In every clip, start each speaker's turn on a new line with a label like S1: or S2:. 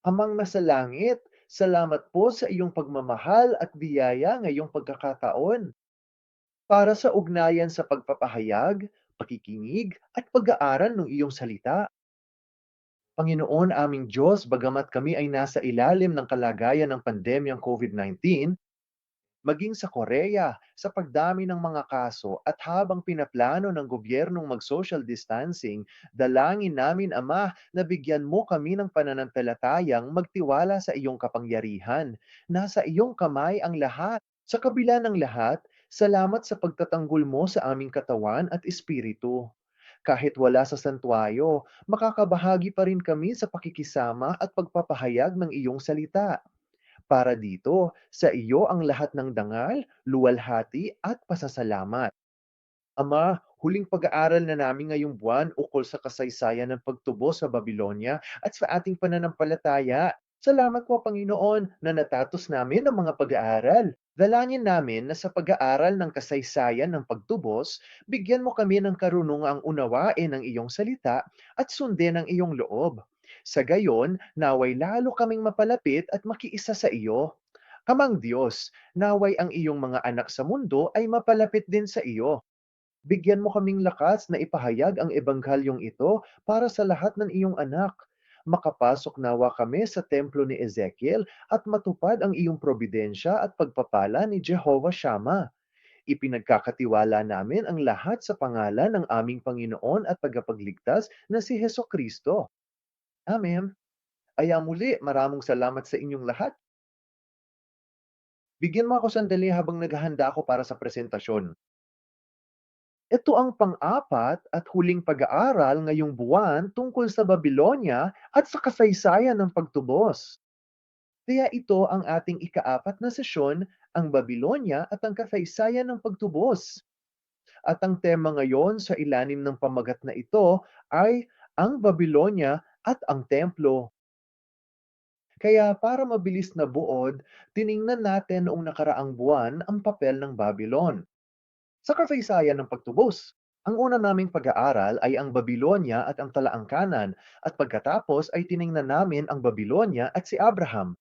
S1: Amang nasa langit, salamat po sa iyong pagmamahal at biyaya ngayong pagkakataon para sa ugnayan sa pagpapahayag, pakikinig at pag-aaral ng iyong salita. Panginoon aming Diyos, bagamat kami ay nasa ilalim ng kalagayan ng pandemyang COVID-19, maging sa Korea, sa pagdami ng mga kaso at habang pinaplano ng gobyernong mag-social distancing, dalangin namin Ama na bigyan mo kami ng pananampalatayang magtiwala sa iyong kapangyarihan. Nasa iyong kamay ang lahat. Sa kabila ng lahat, salamat sa pagtatanggol mo sa aming katawan at espiritu. Kahit wala sa santuayo, makakabahagi pa rin kami sa pakikisama at pagpapahayag ng iyong salita. Para dito, sa iyo ang lahat ng dangal, luwalhati at pasasalamat. Ama, huling pag-aaral na namin ngayong buwan ukol sa kasaysayan ng pagtubo sa Babylonia at sa ating pananampalataya. Salamat po Panginoon na natatos namin ang mga pag-aaral. Dalangin namin na sa pag-aaral ng kasaysayan ng pagtubos, bigyan mo kami ng karunungang unawain ang iyong salita at sundin ang iyong loob. Sa gayon, naway lalo kaming mapalapit at makiisa sa iyo. Amang Diyos, naway ang iyong mga anak sa mundo ay mapalapit din sa iyo. Bigyan mo kaming lakas na ipahayag ang ebanghalyong ito para sa lahat ng iyong anak. Makapasok nawa kami sa templo ni Ezekiel at matupad ang iyong probidensya at pagpapala ni Jehovah Shammah. Ipinagkakatiwala namin ang lahat sa pangalan ng aming Panginoon at tagapagligtas na si Heso Kristo. Amen. Kaya muli, maraming salamat sa inyong lahat. Bigyan mo ako sandali habang naghahanda ako para sa presentasyon. Ito ang pang-apat at huling pag-aaral ngayong buwan tungkol sa Babylonia at sa kasaysayan ng pagtubos. Kaya ito ang ating ikaapat na sesyon, ang Babylonia at ang kasaysayan ng pagtubos. At ang tema ngayon sa ilalim ng pamagat na ito ay ang Babylonia at ang Templo. Kaya para mabilis na buod, tiningnan natin noong nakaraang buwan ang papel ng Babylon. Sa kasaysayan ng pagtubos, ang una naming pag-aaral ay ang Babylonia at ang Talaangkanan at pagkatapos ay tiningnan namin ang Babylonia at si Abraham.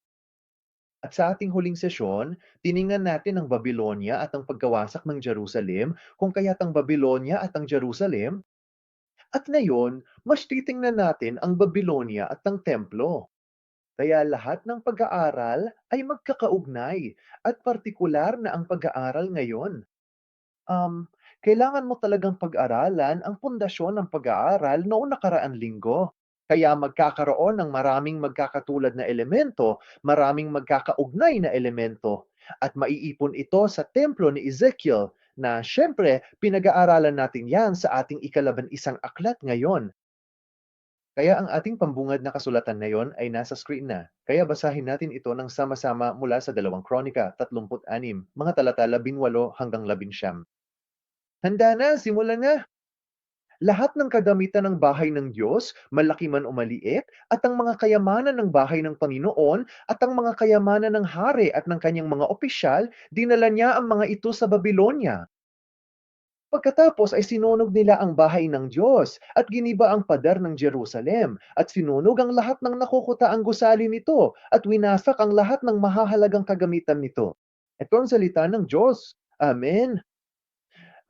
S1: At sa ating huling sesyon, tiningnan natin ang Babylonia at ang pagkawasak ng Jerusalem, kung kaya't ang Babylonia at ang Jerusalem. At ngayon, mas titingnan natin ang Babylonia at ang Templo. Kaya lahat ng pag-aaral ay magkakaugnay at partikular na ang pag-aaral ngayon. Kailangan mo talagang pag-aralan ang pundasyon ng pag-aaral noong nakaraang linggo. Kaya magkakaroon ng maraming magkakatulad na elemento, maraming magkakaugnay na elemento, at maiipon ito sa templo ni Ezekiel na siyempre pinag-aaralan natin yan sa ating ikalaban-isang aklat ngayon. Kaya ang ating pambungad na kasulatan ngayon ay nasa screen na. Kaya basahin natin ito ng sama-sama mula sa 2 Kronika 36, mga talata 18 hanggang 19. Handa na, simulan na! Lahat ng kagamitan ng bahay ng Diyos, malaki man o maliit, at ang mga kayamanan ng bahay ng Panginoon, at ang mga kayamanan ng hari at ng kanyang mga opisyal, dinala niya ang mga ito sa Babylonia. Pagkatapos ay sinunog nila ang bahay ng Diyos at giniba ang pader ng Jerusalem at sinunog ang lahat ng nakukutaang gusali nito at winasak ang lahat ng mahahalagang kagamitan nito. Ito ang salita ng Diyos. Amen.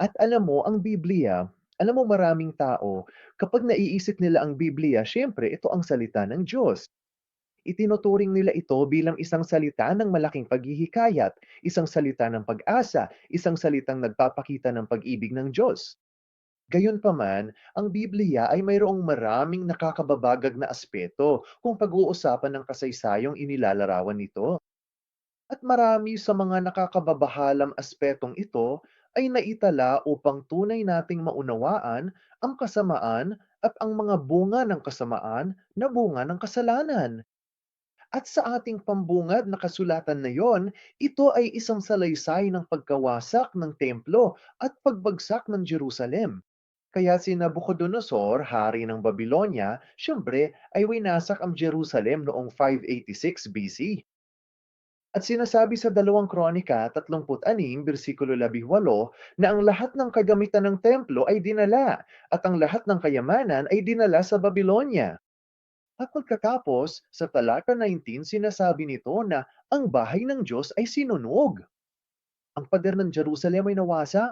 S1: At alam mo, ang Biblia, alam mo maraming tao, kapag naiisip nila ang Biblia, syempre ito ang salita ng Diyos. Itinuturing nila ito bilang isang salita ng malaking paghihikayat, isang salita ng pag-asa, isang salitang nagpapakita ng pag-ibig ng Diyos. Gayunpaman, ang Biblia ay mayroong maraming nakakababagag na aspeto kung pag-uusapan ng kasaysayang inilalarawan nito. At marami sa mga nakakababahalang aspetong ito ay naitala upang tunay nating maunawaan ang kasamaan at ang mga bunga ng kasamaan na bunga ng kasalanan. At sa ating pambungad na kasulatan na yon, ito ay isang salaysay ng pagkawasak ng templo at pagbagsak ng Jerusalem. Kaya si Nabucodonosor, hari ng Babylonia, siyempre ay winasak ang Jerusalem noong 586 BC. At sinasabi sa 2 Kronika 36, na ang lahat ng kagamitan ng templo ay dinala at ang lahat ng kayamanan ay dinala sa Babylonia. At pagkatapos, sa talata 19, sinasabi nito na ang bahay ng Diyos ay sinunog. Ang pader ng Jerusalem ay nawasa.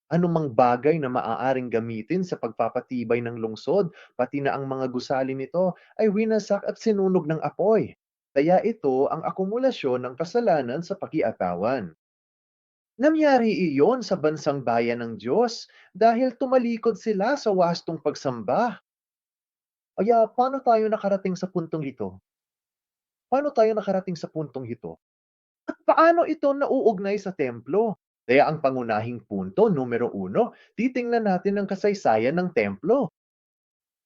S1: Anumang bagay na maaaring gamitin sa pagpapatibay ng lungsod, pati na ang mga gusali nito, ay winasak at sinunog ng apoy. Kaya ito ang akumulasyon ng kasalanan sa pakiatawan. Nangyari iyon sa bansang bayan ng Diyos dahil tumalikod sila sa wastong pagsamba. Kaya paano tayo nakarating sa puntong ito? Paano tayo nakarating sa puntong ito? At paano ito nauugnay sa templo? Kaya ang pangunahing punto, numero uno, titingnan natin ang kasaysayan ng templo.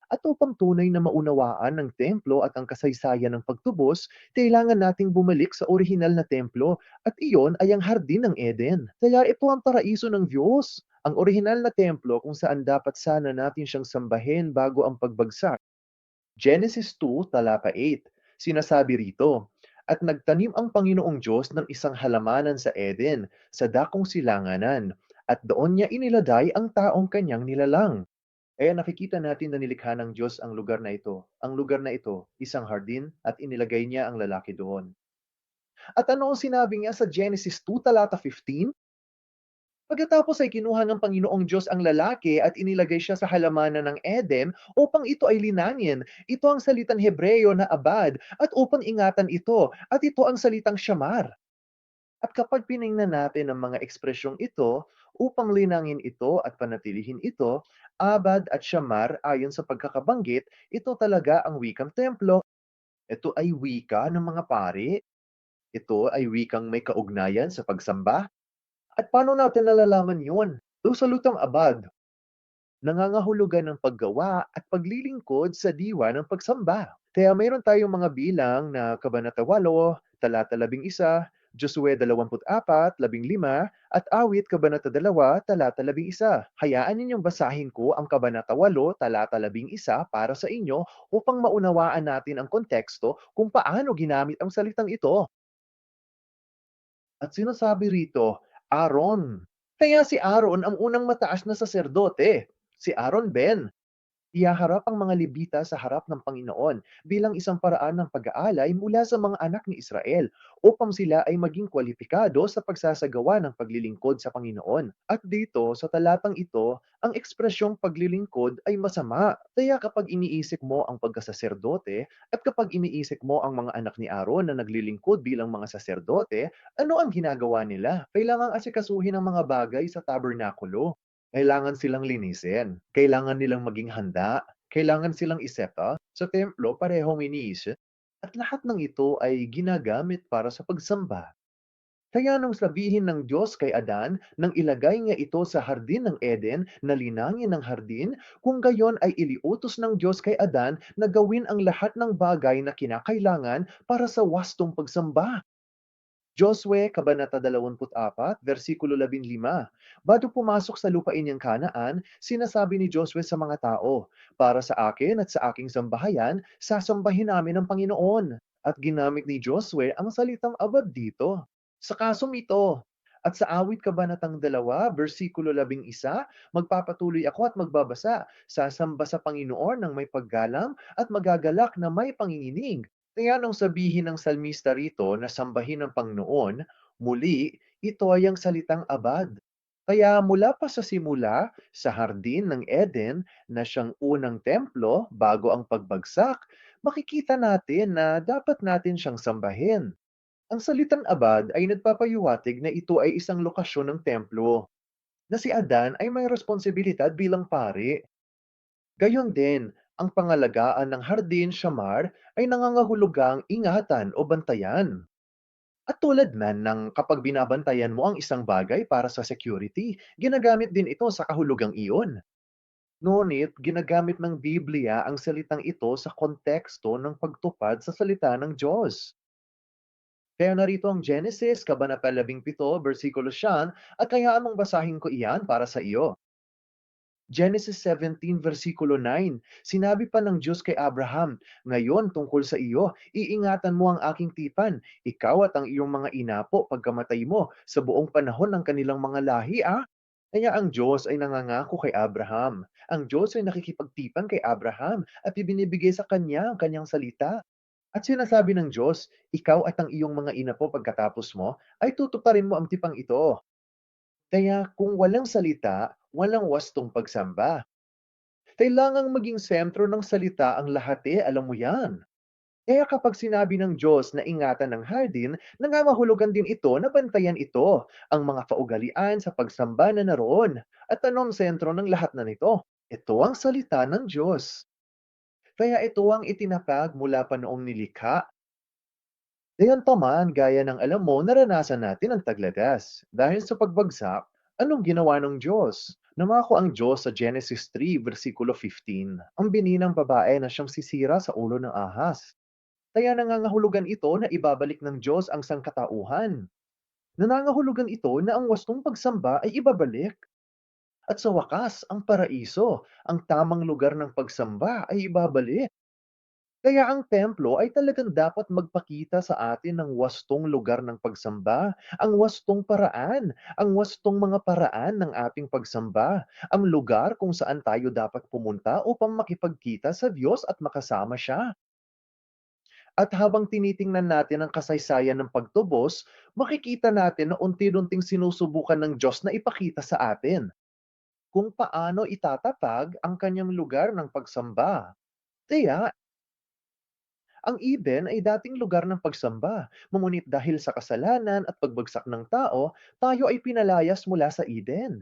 S1: At upang tunay na maunawaan ng templo at ang kasaysayan ng pagtubos, kailangan nating bumalik sa orihinal na templo at iyon ay ang Hardin ng Eden. Kaya ito ang paraiso ng Diyos. Ang orihinal na templo kung saan dapat sana natin siyang sambahin bago ang pagbagsak. Genesis 2, talata 8. Sinasabi rito, at nagtanim ang Panginoong Diyos ng isang halamanan sa Eden, sa dakong silanganan, at doon niya inilagay ang taong kanyang nilalang. Kaya nakikita natin na nilikha ng Diyos ang lugar na ito. Ang lugar na ito, isang hardin, at inilagay niya ang lalaki doon. At ano ang sinabi niya sa Genesis 2, talata 15? Pagkatapos ay kinuha ng Panginoong Diyos ang lalaki at inilagay siya sa halamanan ng Eden upang ito ay linangin. Ito ang salitang Hebreo na abad at upang ingatan ito at ito ang salitang shamar. At kapag piningnan natin ang mga ekspresyong ito upang linangin ito at panatilihin ito, abad at shamar ayon sa pagkakabanggit, ito talaga ang wikang templo. Ito ay wika ng mga pari. Ito ay wikang may kaugnayan sa pagsamba. At paano natin nalalaman yun? Doon sa lutang abad, nangangahulugan ng paggawa at paglilingkod sa diwa ng pagsamba. Kaya mayroon tayong mga bilang na Kabanata 8, Talata 11, Josue 24, 15, at Awit Kabanata 2, Talata 11. Hayaan ninyong basahin ko ang Kabanata 8, Talata 11 para sa inyo upang maunawaan natin ang konteksto kung paano ginamit ang salitang ito. At sinasabi rito, Aaron. Kaya si Aaron ang unang mataas na saserdote. Si Aaron Ben. Ihaharap ang mga Levita sa harap ng Panginoon bilang isang paraan ng pag-aalay mula sa mga anak ni Israel upang sila ay maging kwalipikado sa pagsasagawa ng paglilingkod sa Panginoon. At dito, sa talatang ito, ang ekspresyong paglilingkod ay masama. Kaya kapag iniisip mo ang pagkasaserdote at kapag iniisip mo ang mga anak ni Aaron na naglilingkod bilang mga saserdote, ano ang ginagawa nila? Kailangang asikasuhin ang mga bagay sa tabernakulo. Kailangan silang linisin, kailangan nilang maging handa, kailangan silang iseta sa templo parehong iniisip, at lahat ng ito ay ginagamit para sa pagsamba. Kaya nung sabihin ng Diyos kay Adan nang ilagay niya ito sa hardin ng Eden na linangin ng hardin, kung gayon ay iliutos ng Diyos kay Adan na gawin ang lahat ng bagay na kinakailangan para sa wastong pagsamba. Josue Kabanata 24, versikulo 15. Bago pumasok sa lupain niyang Kanaan, sinasabi ni Josue sa mga tao, para sa akin at sa aking sambahayan, sasambahin namin ang Panginoon. At ginamit ni Josue ang salitang abad dito. Sa kasong ito, at sa awit kabanatang 2, versikulo 11, magpapatuloy ako at magbabasa, sasamba sa Panginoon ng may paggalang at magagalak na may panginginig. Kaya nung sabihin ng salmista rito na sambahin ng Panginoon, muli, ito ay ang salitang abad. Kaya mula pa sa simula, sa hardin ng Eden na siyang unang templo bago ang pagbagsak, makikita natin na dapat natin siyang sambahin. Ang salitang abad ay nagpapayuwatig na ito ay isang lokasyon ng templo, na si Adan ay may responsibilidad bilang pari. Gayon din, ang pangalagaan ng hardin shamar ay nangangahulugang ingatan o bantayan. At tulad man ng kapag binabantayan mo ang isang bagay para sa security, ginagamit din ito sa kahulugang iyon. Ngunit ginagamit ng Biblia ang salitang ito sa konteksto ng pagtupad sa salita ng Diyos. Kaya narito ang Genesis, Kabanata 17, versikulo 9, at kaya mong basahin ko iyan para sa iyo. Genesis 17 versikulo 9, sinabi pa ng Diyos kay Abraham, ngayon tungkol sa iyo, iingatan mo ang aking tipan, ikaw at ang iyong mga inapo pagkamatay mo, sa buong panahon ng kanilang mga lahi. Kaya ang Diyos ay nangangako kay Abraham. Ang Diyos ay nakikipagtipan kay Abraham at ibinibigay sa kanya ang kanyang salita. At sinasabi ng Diyos, ikaw at ang iyong mga inapo pagkatapos mo ay tutuparin mo ang tipang ito. Kaya kung walang salita, walang wastong pagsamba. Kailangang maging sentro ng salita ang lahat alam mo yan. Kaya kapag sinabi ng Diyos na ingatan ng hardin, nangangahulugan din ito na bantayan ito, ang mga kaugalian sa pagsamba na naroon. At anong sentro ng lahat na nito? Ito ang salita ng Diyos. Kaya ito ang itinakag mula pa noong nilikha. Gayunpaman, gaya ng alam mo, naranasan natin ang taglagas. Dahil sa pagbagsak, anong ginawa ng Diyos? Namako ang Diyos sa Genesis 3, versikulo 15, ang bininang babae na siyang sisira sa ulo ng ahas. Kaya nangangahulugan ito na ibabalik ng Diyos ang sangkatauhan. Nangangahulugan ito na ang wastong pagsamba ay ibabalik. At sa wakas, ang paraiso, ang tamang lugar ng pagsamba ay ibabalik. Kaya ang templo ay talagang dapat magpakita sa atin ng wastong lugar ng pagsamba, ang wastong paraan, ang wastong mga paraan ng ating pagsamba, ang lugar kung saan tayo dapat pumunta upang makipagkita sa Diyos at makasama siya. At habang tinitingnan natin ang kasaysayan ng pagtubos, makikita natin na unti-unting sinusubukan ng Diyos na ipakita sa atin kung paano itatapag ang kanyang lugar ng pagsamba. Kaya ang Eden ay dating lugar ng pagsamba, ngunit dahil sa kasalanan at pagbagsak ng tao, tayo ay pinalayas mula sa Eden.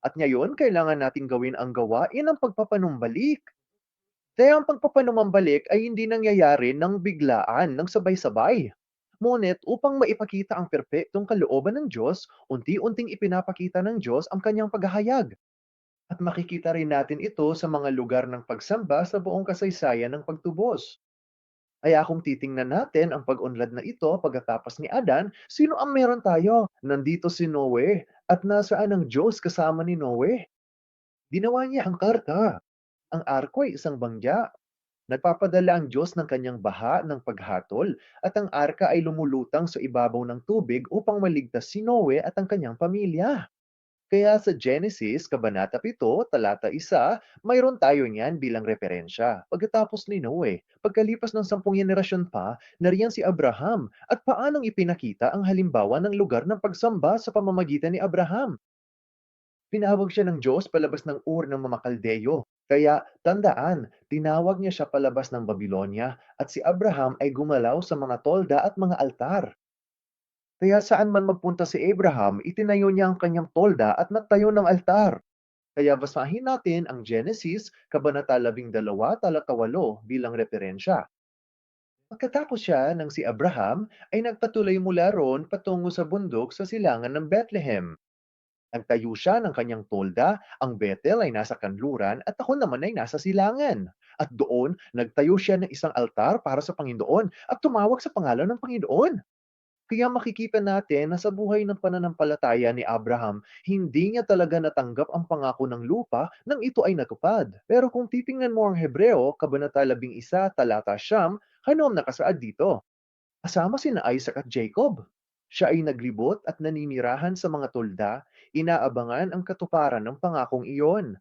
S1: At ngayon, kailangan nating gawin ang gawain ng pagpapanumbalik. Kaya ang pagpapanumbalik ay hindi nangyayari ng biglaan, ng sabay-sabay. Ngunit upang maipakita ang perpektong kalooban ng Diyos, unti-unting ipinapakita ng Diyos ang kanyang paghahayag. At makikita rin natin ito sa mga lugar ng pagsamba sa buong kasaysayan ng pagtubos. Kaya kung titingnan natin ang pag-unlad na ito pagkatapos ni Adan, sino ang meron tayo? Nandito si Noe. At nasaan ang Diyos kasama ni Noe? Ginawa niya ang karka. Ang arko ay isang bangya. Nagpapadala ang Diyos ng kanyang baha ng paghatol at ang arka ay lumulutang sa ibabaw ng tubig upang maligtas si Noe at ang kanyang pamilya. Kaya sa Genesis, Kabanata 7, Talata 1, mayroon tayo niyan bilang referensya. Pagkatapos ni Noe, pagkalipas ng 10 henerasyon pa, nariyan si Abraham at paanong ipinakita ang halimbawa ng lugar ng pagsamba sa pamamagitan ni Abraham. Tinawag siya ng Diyos palabas ng Ur ng mga Kaldeo. Kaya tandaan, tinawag niya siya palabas ng Babylonia at si Abraham ay gumalaw sa mga tolda at mga altar. Kaya saan man magpunta si Abraham, itinayo niya ang kanyang tolda at nagtayo ng altar. Kaya basahin natin ang Genesis, Kabanata 12, talata 8 bilang referensya. Pagkatapos siya ng si Abraham ay nagpatuloy mula roon patungo sa bundok sa silangan ng Bethlehem. Nagtayo siya ng kanyang tolda, ang Bethel ay nasa kanluran at ako naman ay nasa silangan. At doon, nagtayo siya ng isang altar para sa Panginoon at tumawag sa pangalan ng Panginoon. Kaya makikita natin na sa buhay ng pananampalataya ni Abraham, hindi niya talaga natanggap ang pangako ng lupa nang ito ay natupad. Pero kung titingnan mo ang Hebreo, Kabanata 11, Talata 9, ano ang nakasaad dito? Kasama sina Isaac at Jacob. Siya ay naglibot at naninirahan sa mga tulda, inaabangan ang katuparan ng pangakong iyon.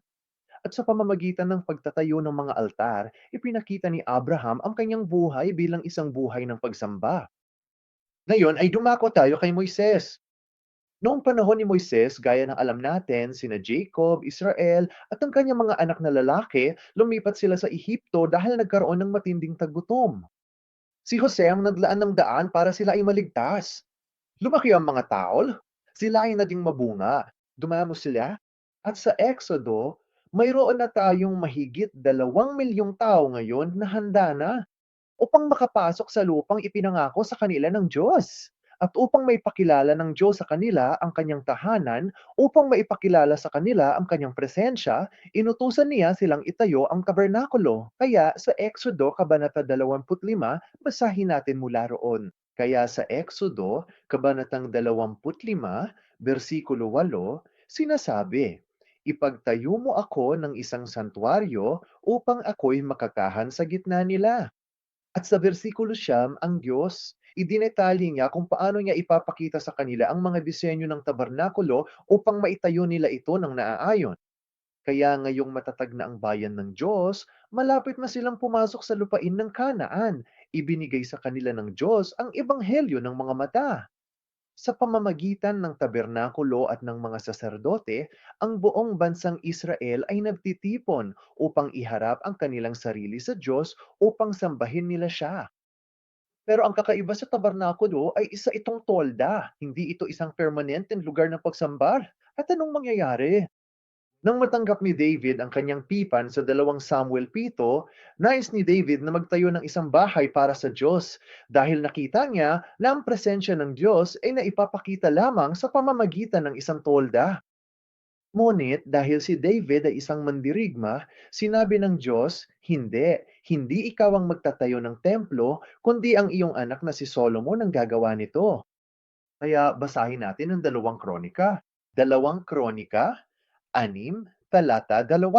S1: At sa pamamagitan ng pagtatayo ng mga altar, ipinakita ni Abraham ang kanyang buhay bilang isang buhay ng pagsamba. Ngayon ay dumako tayo kay Moises. Noong panahon ni Moises, gaya ng alam natin, sina Jacob, Israel, at ang kanyang mga anak na lalaki, lumipat sila sa Ehipto dahil nagkaroon ng matinding taggutom. Si Jose ang naglaan ng daan para sila ay maligtas. Lumaki ang mga taol, sila ay naging mabunga, dumamo sila, at sa Exodo, mayroon na tayong mahigit 2 milyong tao ngayon na handa na upang makapasok sa lupang ipinangako sa kanila ng Diyos. At upang maipakilala ng Diyos sa kanila ang kanyang tahanan, upang maipakilala sa kanila ang kanyang presensya, inutusan niya silang itayo ang tabernakulo. Kaya sa Exodo, Kabanata 25, basahin natin mula roon. Kaya sa Exodo, Kabanatang 25, versikulo 8, sinasabi, ipagtayo mo ako ng isang santuaryo upang ako'y makakahan sa gitna nila. At sa bersikulo 9, ang Diyos, Idinetalye niya kung paano niya ipapakita sa kanila ang mga disenyo ng tabernakulo upang maitayo nila ito ng naaayon. Kaya ngayong matatag na ang bayan ng Diyos, malapit na silang pumasok sa lupain ng Kanaan. Ibinigay sa kanila ng Diyos ang ebanghelyo ng mga mata. Sa pamamagitan ng tabernakulo at ng mga saserdote, ang buong bansang Israel ay nagtitipon upang iharap ang kanilang sarili sa Diyos upang sambahin nila siya. Pero ang kakaiba sa tabernakulo ay isa itong tolda, hindi ito isang permanenteng lugar ng pagsamba. At anong mangyayari? Nang matanggap ni David ang kanyang pipan sa 2 Samuel 7, nais ni David na magtayo ng isang bahay para sa Diyos dahil nakita niya na ang presensya ng Diyos ay naipapakita lamang sa pamamagitan ng isang tolda. Ngunit dahil si David ay isang mandirigma, sinabi ng Diyos, hindi ikaw ang magtatayo ng templo, kundi ang iyong anak na si Solomon ang gagawa nito. Kaya basahin natin ang 2 Kronika. 2 Kronika 6, talata 2.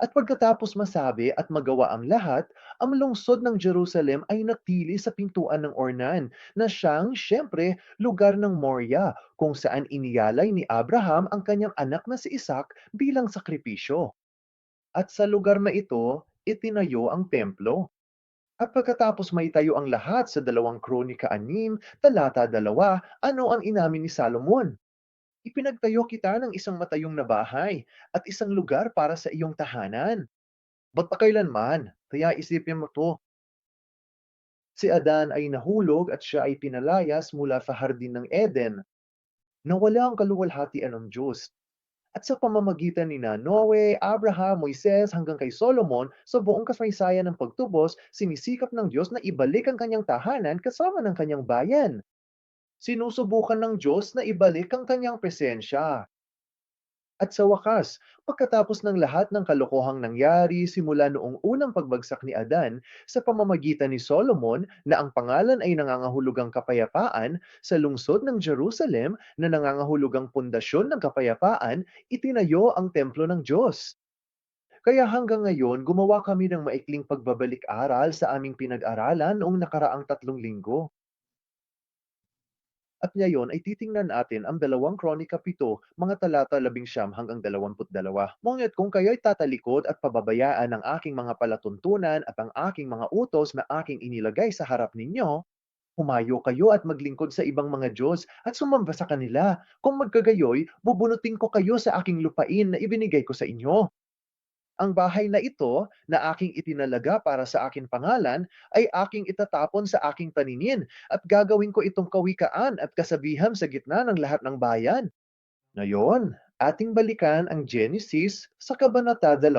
S1: At pagkatapos masabi at magawa ang lahat, ang lungsod ng Jerusalem ay natili sa pintuan ng Ornan, na siyang siyempre lugar ng Moria, kung saan iniyalay ni Abraham ang kanyang anak na si Isaac bilang sakripisyo. At sa lugar na ito, itinayo ang templo. At pagkatapos maitayo ang lahat sa 2 Kronika 6, talata 2, ano ang inamin ni Salomon? Ipinagtayo kita ng isang matayong na bahay at isang lugar para sa iyong tahanan. Magpakailanman, kaya isipin mo 'to, si Adan ay nahulog at siya ay pinalayas mula sa hardin ng Eden, nawala ang kaluwalhatian ng Diyos. At sa pamamagitan ni Noe, Abraham, Moises hanggang kay Solomon, sa buong kasaysayan ng pagtubos, sinisikap ng Diyos na ibalik ang kanyang tahanan kasama ng kanyang bayan. Sinusubukan ng Diyos na ibalik ang kanyang presensya. At sa wakas, pagkatapos ng lahat ng kalokohang nangyari simula noong unang pagbagsak ni Adan, sa pamamagitan ni Solomon na ang pangalan ay nangangahulugang kapayapaan, sa lungsod ng Jerusalem na nangangahulugang pundasyon ng kapayapaan, itinayo ang templo ng Diyos. Kaya hanggang ngayon, gumawa kami ng maikling pagbabalik-aral sa aming pinag-aralan noong nakaraang 3 linggo. At ngayon ay titingnan natin ang 2 Kronika 7, mga talata 11 hanggang 22. Ngunit kung kayo'y tatalikod at pababayaan ang aking mga palatuntunan at ang aking mga utos na aking inilagay sa harap ninyo, humayo kayo at maglingkod sa ibang mga Diyos at sumamba sa kanila. Kung magkagayoy, bubunutin ko kayo sa aking lupain na ibinigay ko sa inyo. Ang bahay na ito na aking itinalaga para sa aking pangalan ay aking itatapon sa aking paningin at gagawin ko itong kawikaan at kasabihan sa gitna ng lahat ng bayan. Ngayon, ating balikan ang Genesis sa Kabanata 2.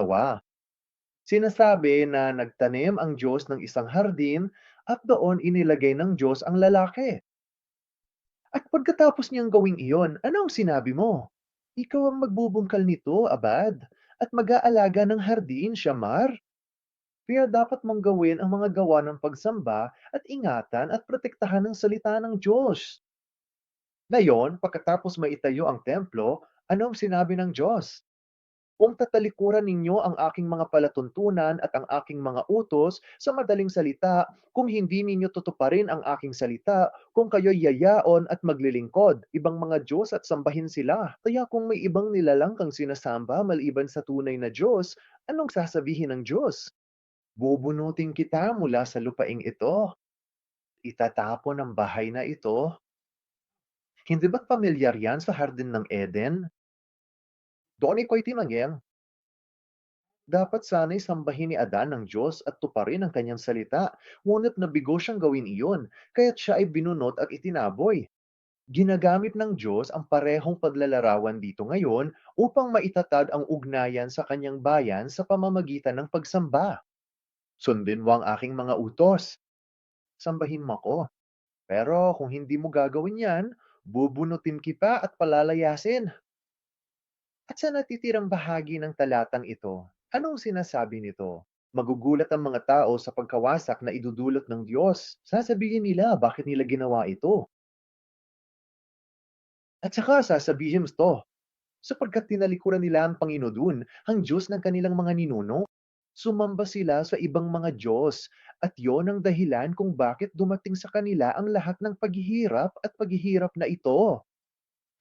S1: Sinasabi na nagtanim ang Diyos ng isang hardin at doon inilagay ng Diyos ang lalaki. At pagkatapos niyang gawing iyon, ano ang sinabi mo? Ikaw ang magbubungkal nito, Abad, at mag-aalaga ng hardin, Shamar. Kaya dapat mong gawin ang mga gawa ng pagsamba at ingatan at protektahan ng salita ng Diyos. Ngayon, pagkatapos maitayo ang templo, anong sinabi ng Diyos? Kung tatalikuran ninyo ang aking mga palatuntunan at ang aking mga utos, sa madaling salita, kung hindi ninyo tutuparin ang aking salita, kung kayo'y yayaon at maglilingkod, ibang mga Diyos at sambahin sila. Kaya kung may ibang nilalang kang sinasamba maliban sa tunay na Diyos, anong sasabihin ng Diyos? Bubunutin kita mula sa lupaing ito. Itatapon ang bahay na ito. Hindi ba't pamilyar yan sa hardin ng Eden? Doon iko'y tinangyang. Dapat sana'y sambahin ni Adan ng Diyos at tuparin ang kanyang salita, ngunit nabigo siyang gawin iyon, kaya't siya ay binunot at itinaboy. Ginagamit ng Diyos ang parehong paglalarawan dito ngayon upang maitatag ang ugnayan sa kanyang bayan sa pamamagitan ng pagsamba. Sundin mo ang aking mga utos. Sambahin mo ko. Pero kung hindi mo gagawin yan, bubunutin kita at palalayasin. At sa natitirang bahagi ng talatang ito, anong sinasabi nito? Magugulat ang mga tao sa pagkawasak na idudulot ng Diyos. Sasabihin nila bakit nila ginawa ito. At saka sasabihin to, sapagkat tinalikuran nila ang Panginoon, ang Diyos ng kanilang mga ninuno. Sumamba sila sa ibang mga Diyos at yon ang dahilan kung bakit dumating sa kanila ang lahat ng paghihirap at paghihirap na ito.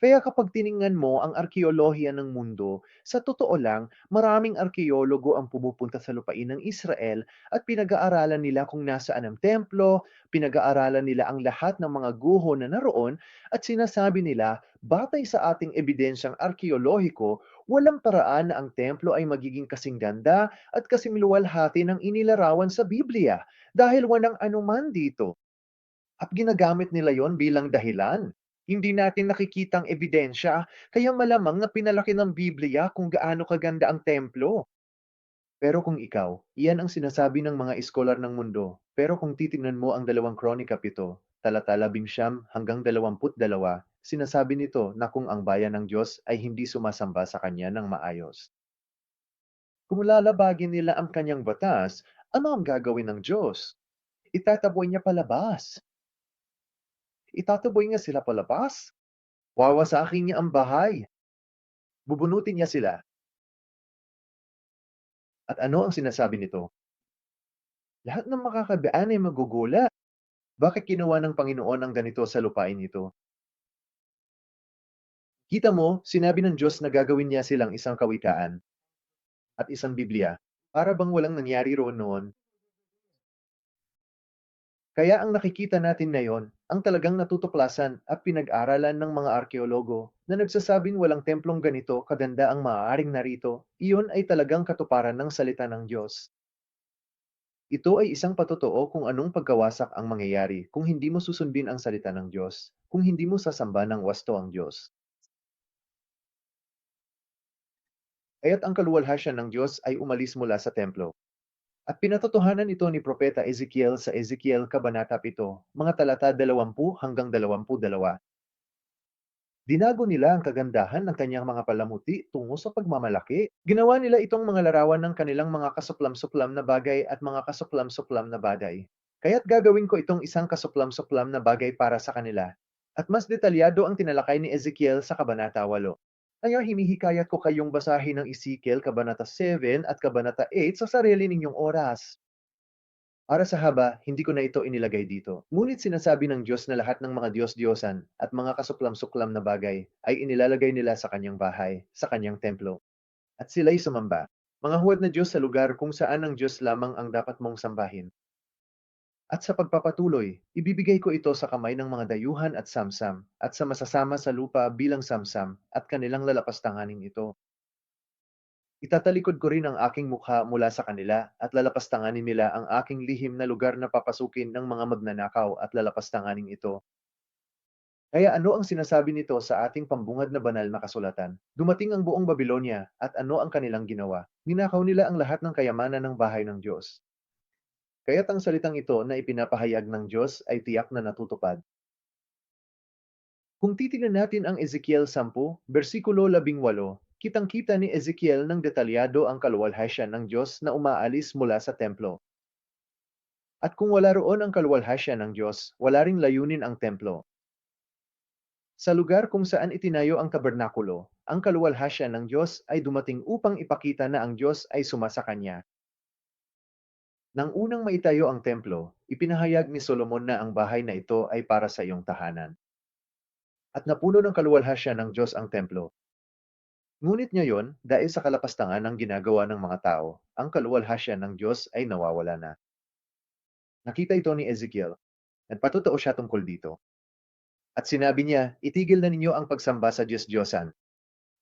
S1: Kaya kapag tiningnan mo ang arkeolohiya ng mundo, sa totoo lang, maraming arkeologo ang pumupunta sa lupain ng Israel at pinag-aaralan nila kung nasaan ang templo, pinag-aaralan nila ang lahat ng mga guho na naroon at sinasabi nila, batay sa ating ebidensyang arkeolohiko, walang paraan na ang templo ay magiging kasing ganda at kasing luwalhati ng inilarawan sa Biblia dahil walang anuman dito. At ginagamit nila yon bilang dahilan. Hindi natin nakikitang ebidensya, kaya malamang na pinalaki ng Biblia kung gaano kaganda ang templo. Pero kung ikaw, iyan ang sinasabi ng mga iskolar ng mundo. Pero kung titingnan mo ang 2 Kronika 7, talata 11 hanggang 22, sinasabi nito na kung ang bayan ng Diyos ay hindi sumasamba sa Kanya ng maayos. Kung lalabagin nila ang Kanyang batas, ano ang gagawin ng Diyos? Itataboy niya palabas. Itataboy niya sila palabas. Wawasakin niya ang bahay. Bubunutin niya sila. At ano ang sinasabi nito? Lahat ng makakabiyaan ay magugula. Bakit ginawa ng Panginoon ang ganito sa lupain ito? Kita mo, sinabi ng Diyos na gagawin niya silang isang kawikaan at isang Biblia. Para bang walang nangyari roon noon? Kaya ang nakikita natin ngayon, ang talagang natutuklasan at pinag-aralan ng mga arkeologo na nagsasabing walang templong ganito kaganda ang maaaring narito, iyon ay talagang katuparan ng salita ng Diyos. Ito ay isang patotoo kung anong pagkawasak ang mangyayari kung hindi mo susundin ang salita ng Diyos, kung hindi mo sasamba ng wasto ang Diyos. Kaya't ang kaluwalhasyan ng Diyos ay umalis mula sa templo. At pinatotohanan ito ni Propeta Ezekiel sa Ezekiel Kabanata 7, mga talata 20 hanggang 22. Dinago nila ang kagandahan ng kanyang mga palamuti tungo sa pagmamalaki. Ginawa nila itong mga larawan ng kanilang mga kasuklam-suklam na bagay at mga kasuklam-suklam na bagay. Kaya't gagawin ko itong isang kasuklam-suklam na bagay para sa kanila. At mas detalyado ang tinalakay ni Ezekiel sa Kabanata 8. Kaya hinihikayat ko kayong basahin ng Ezekiel Kabanata 7 at Kabanata 8 sa sarili ninyong oras. Para sa haba, hindi ko na ito inilagay dito. Ngunit sinasabi ng Diyos na lahat ng mga Diyos-Diyosan at mga kasuklam-suklam na bagay ay inilalagay nila sa kanyang bahay, sa kanyang templo. At sila'y sumamba. Mga huwad na Diyos sa lugar kung saan ang Diyos lamang ang dapat mong sambahin. At sa pagpapatuloy, ibibigay ko ito sa kamay ng mga dayuhan at samsam, at sa masasama sa lupa bilang samsam, at kanilang lalapastanganin ito. Itatalikod ko rin ang aking mukha mula sa kanila at lalapastanganin nila ang aking lihim na lugar na papasukin ng mga magnanakaw at lalapastanganin ito. Kaya ano ang sinasabi nito sa ating pambungad na banal na kasulatan? Dumating ang buong Babylonia at ano ang kanilang ginawa? Ninakaw nila ang lahat ng kayamanan ng bahay ng Diyos. Kaya't ang salitang ito na ipinapahayag ng Diyos ay tiyak na natutupad. Kung titingnan natin ang Ezekiel 10, versikulo 18, kitang-kita ni Ezekiel ng detalyado ang kaluwalhasyan ng Diyos na umaalis mula sa templo. At kung wala roon ang kaluwalhasyan ng Diyos, wala ring layunin ang templo. Sa lugar kung saan itinayo ang tabernakulo, ang kaluwalhasyan ng Diyos ay dumating upang ipakita na ang Diyos ay sumasa kanya. Nang unang maitayo ang templo, ipinahayag ni Solomon na ang bahay na ito ay para sa iyong tahanan. At napuno ng kaluwalhasyan ng Diyos ang templo. Ngunit ngayon, dahil sa kalapastangan ng ginagawa ng mga tao, ang kaluwalhasyan ng Diyos ay nawawala na. Nakita ito ni Ezekiel. Nagpatotoo siya tungkol dito. At sinabi niya, itigil na ninyo ang pagsamba sa Diyos-Diyosan.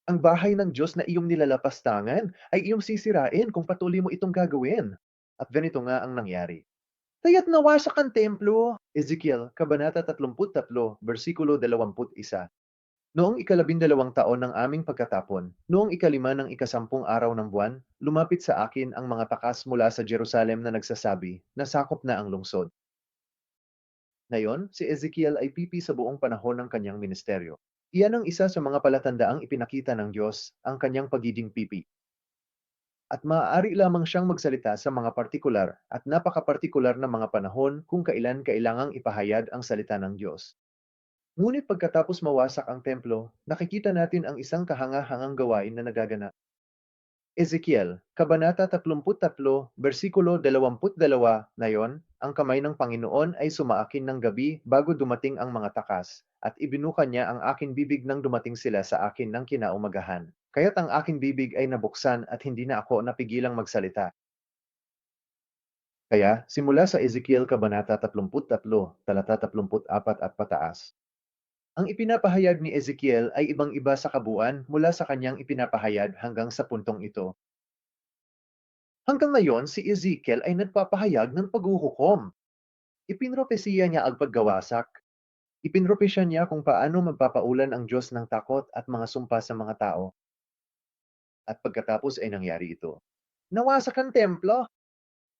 S1: Ang bahay ng Diyos na iyong nilalapastangan ay iyong sisirain kung patuloy mo itong gagawin. At ganito nga ang nangyari. Kaya't nawasak ang templo. Ezekiel, Kabanata 33, versikulo 21. Noong ikalabindalawang taon ng aming pagkatapon, noong ikalima ng ikasampung araw ng buwan, lumapit sa akin ang mga takas mula sa Jerusalem na nagsasabi na sakop na ang lungsod. Ngayon, si Ezekiel ay pipi sa buong panahon ng kanyang ministeryo. Iyan ang isa sa mga palatandaang ipinakita ng Diyos, ang kanyang pagiging pipi. At maaari lamang siyang magsalita sa mga partikular at napakapartikular na mga panahon kung kailan kailangang ipahayag ang salita ng Diyos. Ngunit pagkatapos mawasak ang templo, nakikita natin ang isang kahanga-hangang gawain na nagaganap. Ezekiel, Kabanata 33, versikulo 22, ngayon, ang kamay ng Panginoon ay sumaakin ng gabi bago dumating ang mga takas, at ibinuka niya ang aking bibig nang dumating sila sa akin ng kinaumagahan. Kaya't ang aking bibig ay nabuksan at hindi na ako napigilang magsalita. Kaya, simula sa Ezekiel Kabanata 33, talata 34 at pataas. Ang ipinapahayag ni Ezekiel ay ibang-iba sa kabuuan mula sa kanyang ipinapahayag hanggang sa puntong ito. Hanggang ngayon, si Ezekiel ay nagpapahayag ng paghuhukom. Ipinropesiya niya ang paggawasak. Ipinropesya niya kung paano magpapaulan ang Diyos ng takot at mga sumpa sa mga tao. At pagkatapos ay nangyari ito. Nawasak ang templo!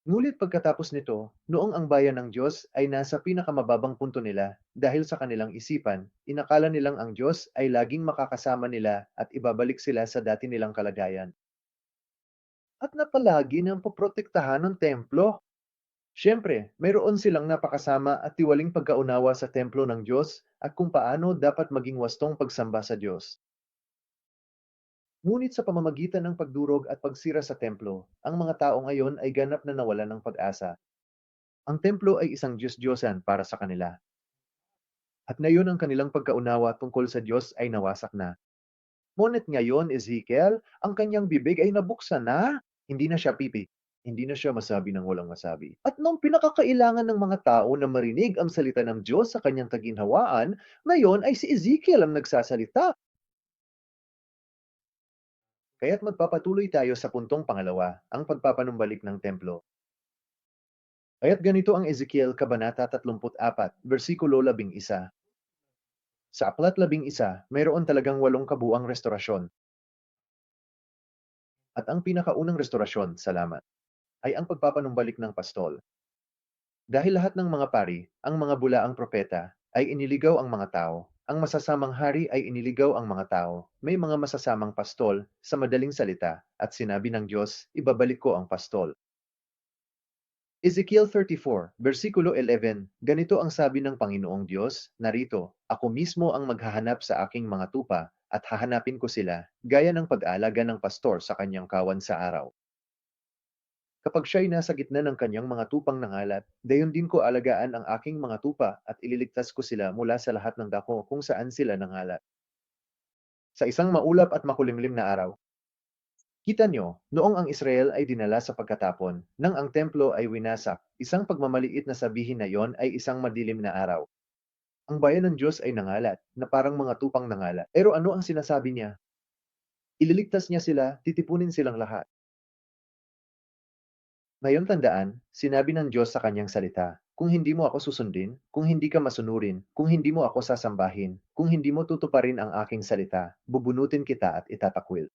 S1: Ngunit pagkatapos nito, noong ang bayan ng Diyos ay nasa pinakamababang punto nila dahil sa kanilang isipan, inakala nilang ang Diyos ay laging makakasama nila at ibabalik sila sa dati nilang kalagayan. At napalagi ng poprotektahan ng templo. Siyempre, mayroon silang napakasama at tiwaling pagkaunawa sa templo ng Diyos at kung paano dapat maging wastong pagsamba sa Diyos. Ngunit sa pamamagitan ng pagdurog at pagsira sa templo, ang mga tao ngayon ay ganap na nawalan ng pag-asa. Ang templo ay isang Diyos-Diyosan para sa kanila. At ngayon ang kanilang pagkaunawa tungkol sa Diyos ay nawasak na. Ngunit ngayon, Ezekiel, ang kanyang bibig ay nabuksan na. Hindi na siya pipi. Hindi na siya masabi ng walang masabi. At nung pinakakailangan ng mga tao na marinig ang salita ng Diyos sa kanyang kaginhawaan, ngayon ay si Ezekiel ang nagsasalita. Kaya't magpapatuloy tayo sa puntong pangalawa, ang pagpapanumbalik ng templo. Kaya't ganito ang Ezekiel Kabanata 34, versikulo 11. Sa aklat 11, mayroon talagang 8 kabuang restorasyon. At ang pinakaunang restorasyon, salamat, ay ang pagpapanumbalik ng pastol. Dahil lahat ng mga pari, ang mga bulaang propeta, ay iniligaw ang mga tao. Ang masasamang hari ay iniligaw ang mga tao. May mga masasamang pastol, sa madaling salita, at sinabi ng Diyos, ibabalik ko ang pastol. Ezekiel 34, versikulo 11, ganito ang sabi ng Panginoong Diyos, narito, ako mismo ang maghahanap sa aking mga tupa, at hahanapin ko sila, gaya ng pag-aalaga ng pastor sa kanyang kawan sa araw. Kapag siya'y nasa gitna ng kanyang mga tupang nangalat, gayon din ko alagaan ang aking mga tupa at ililigtas ko sila mula sa lahat ng dako kung saan sila nangalat. Sa isang maulap at makulimlim na araw, kita nyo, noong ang Israel ay dinala sa pagkatapon, nang ang templo ay winasak, isang pagmamaliit na sabihin na yon ay isang madilim na araw. Ang bayan ng Diyos ay nangalat, na parang mga tupang nangalat. Pero ano ang sinasabi niya? Ililigtas niya sila, titipunin silang lahat. Ngayon tandaan, sinabi ng Diyos sa kanyang salita, kung hindi mo ako susundin, kung hindi ka masunurin, kung hindi mo ako sasambahin, kung hindi mo tutuparin ang aking salita, bubunutin kita at itatakwil.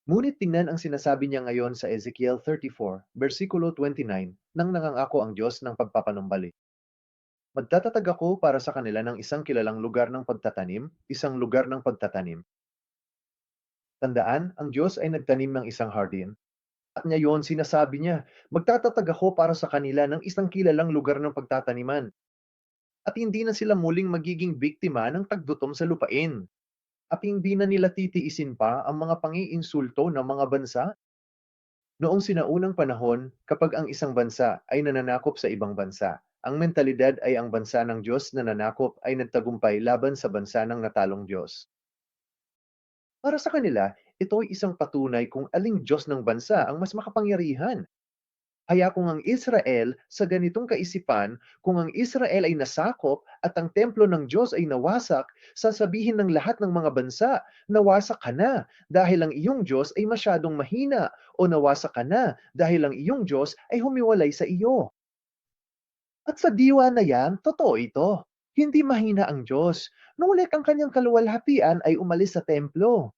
S1: Ngunit tingnan ang sinasabi niya ngayon sa Ezekiel 34, versikulo 29, nang nangangako ang Diyos ng pagpapanumbalik. Magtatatag ako para sa kanila ng isang kilalang lugar ng pagtatanim, isang lugar ng pagtatanim. Tandaan, ang Diyos ay nagtanim ng isang hardin. At ngayon sinasabi niya, magtatatag ako para sa kanila ng isang kilalang lugar ng pagtataniman. At hindi na sila muling magiging biktima ng taggutom sa lupain. At hindi na nila titiisin pa ang mga pangiinsulto ng mga bansa. Noong sinaunang panahon, kapag ang isang bansa ay nananakop sa ibang bansa, ang mentalidad ay ang bansa ng Diyos na nanakop ay nagtagumpay laban sa bansa ng natalong Diyos. Para sa kanila, ito ay isang patunay kung aling Diyos ng bansa ang mas makapangyarihan. Kaya kung ang Israel sa ganitong kaisipan, kung ang Israel ay nasakop at ang templo ng Diyos ay nawasak, sasabihin ng lahat ng mga bansa, nawasak ka na dahil ang iyong Diyos ay masyadong mahina o nawasak ka na dahil ang iyong Diyos ay humiwalay sa iyo. At sa diwa na yan, totoo ito. Hindi mahina ang Diyos. Ngunit ang kanyang kaluwalhatian ay umalis sa templo.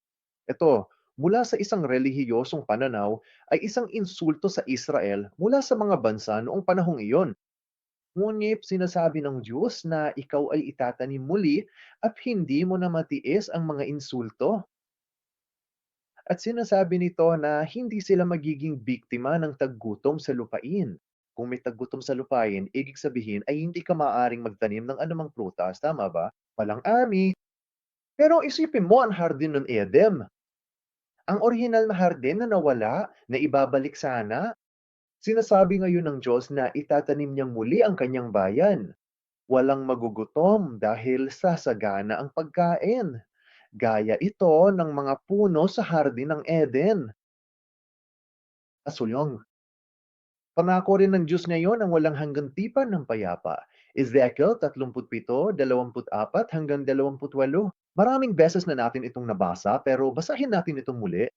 S1: Ito, mula sa isang relihiyosong pananaw ay isang insulto sa Israel mula sa mga bansa noong panahong iyon. Ngunit sinasabi ng Diyos na ikaw ay itatanim muli at hindi mo na matiis ang mga insulto. At sinasabi nito na hindi sila magiging biktima ng taggutom sa lupain. Kung may taggutom sa lupain, ibig sabihin ay hindi ka maaaring magtanim ng anumang prutas, tama ba? Walang ani. Pero isipin mo ang hardin ng Eden. Ang orihinal na hardin na nawala, na ibabalik sana. Sinasabi ngayon ng Diyos na itatanim niyang muli ang kanyang bayan. Walang magugutom dahil sasagana ang pagkain. Gaya ito ng mga puno sa hardin ng Eden. Asulong, pangako rin ng Diyos ngayon ang walang hanggang tipan ng payapa. Ezekiel 37:24 hanggang 28. Maraming beses na natin itong nabasa pero basahin natin itong muli.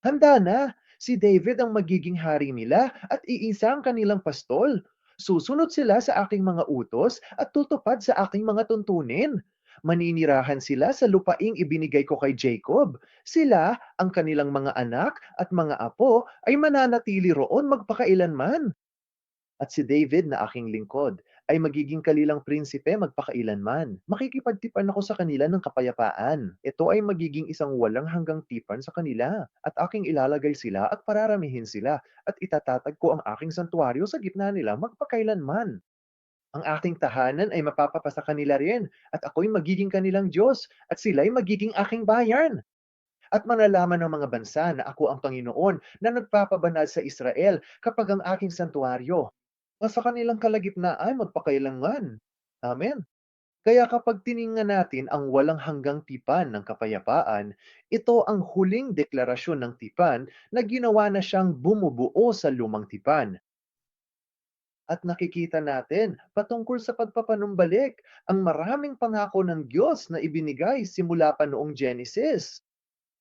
S1: Handa na! Si David ang magiging hari nila at iisa ang kanilang pastol. Susunod sila sa aking mga utos at tutupad sa aking mga tuntunin. Maninirahan sila sa lupaing ibinigay ko kay Jacob. Sila, ang kanilang mga anak at mga apo ay mananatili roon magpakailanman. At si David na aking lingkod ay magiging kalilang prinsipe magpakailanman. Makikipagtipan ako sa kanila ng kapayapaan. Ito ay magiging isang walang hanggang tipan sa kanila. At aking ilalagay sila at pararamihin sila. At itatatag ko ang aking santuario sa gitna nila magpakailanman. Ang aking tahanan ay mapapapasa kanila rin. At ako'y magiging kanilang Diyos. At sila'y magiging aking bayan. At malalaman ng mga bansa na ako ang Panginoon na nagpapabanal sa Israel kapag ang aking santuario nasa kanilang kalagitnaan magpakailanman. Amen. Kaya kapag tiningnan natin ang walang hanggang tipan ng kapayapaan, ito ang huling deklarasyon ng tipan na ginawa na siyang bumubuo sa lumang tipan. At nakikita natin patungkol sa pagpapanumbalik ang maraming pangako ng Diyos na ibinigay simula pa noong Genesis.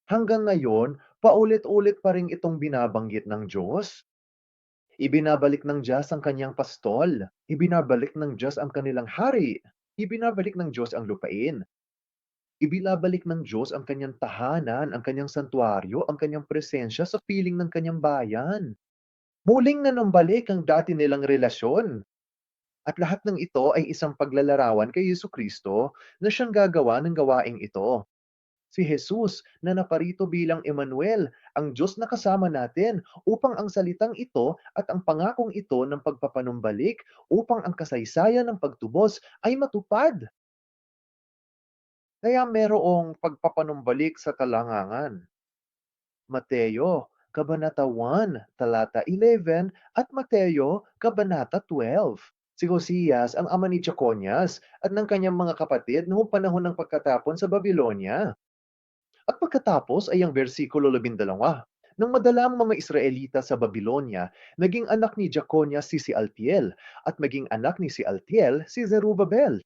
S1: Hanggang ngayon, paulit-ulit pa rin itong binabanggit ng Diyos. Ibinabalik ng Diyos ang kanyang pastol. Ibinabalik ng Diyos ang kanilang hari. Ibinabalik ng Diyos ang lupain. Ibinabalik ng Diyos ang kanyang tahanan, ang kanyang santuario, ang kanyang presensya sa piling ng kanyang bayan. Muling nanumbalik ang dati nilang relasyon. At lahat ng ito ay isang paglalarawan kay Yesu Kristo na siyang gagawa ng gawaing ito. Si Jesus na naparito bilang Emmanuel, ang Diyos na kasama natin, upang ang salitang ito at ang pangakong ito ng pagpapanumbalik upang ang kasaysayan ng pagtubos ay matupad. Kaya merong pagpapanumbalik sa talangangan. Mateo, Kabanata 1, talata 11 at Mateo, Kabanata 12. Si Josias ang ama ni Jeconias at ng kanyang mga kapatid noong panahon ng pagkatapon sa Babylonia. At pagkatapos ay ang versikulo 12. Nang madala ang mga Israelita sa Babylonia, naging anak ni Jeconias si Sealtiel, at maging anak ni Sealtiel si Zerubbabel.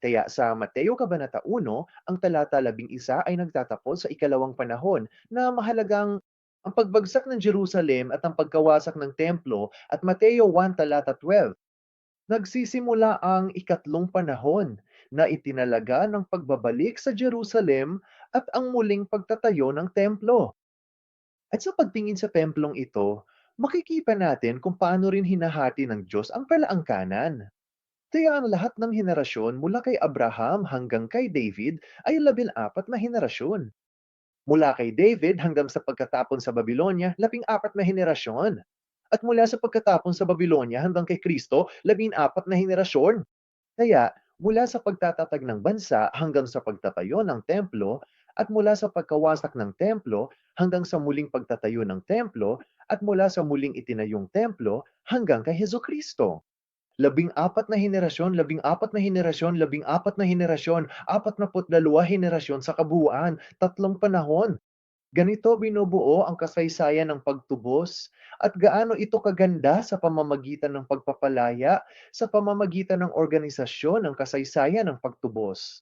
S1: Kaya sa Mateo Kabanata 1, ang talata 11 ay nagtatapos sa ikalawang panahon na mahalagang ang pagbagsak ng Jerusalem at ang pagkawasak ng templo, at Mateo 1 talata 12. Nagsisimula ang ikatlong panahon na itinalaga ng pagbabalik sa Jerusalem at ang muling pagtatayo ng templo. At sa pagtingin sa templong ito, makikita natin kung paano rin hinahati ng Diyos ang kalaangkanan. Kaya ang lahat ng henerasyon mula kay Abraham hanggang kay David ay 14 na henerasyon. Mula kay David hanggang sa pagkatapon sa Babylonia, 14 na henerasyon. At mula sa pagkatapon sa Babylonia hanggang kay Kristo, 14 na henerasyon. Kaya mula sa pagtatatag ng bansa hanggang sa pagtatayo ng templo, at mula sa pagkawasak ng templo hanggang sa muling pagtatayo ng templo, at mula sa muling itinayong templo hanggang kay Hesus Kristo. 14 na henerasyon, 14 na henerasyon, 14 na henerasyon, 42 henerasyon sa kabuuan, 3 panahon. Ganito binubuo ang kasaysayan ng pagtubos, at gaano ito kaganda sa pamamagitan ng pagpapalaya, sa pamamagitan ng organisasyon ng kasaysayan ng pagtubos.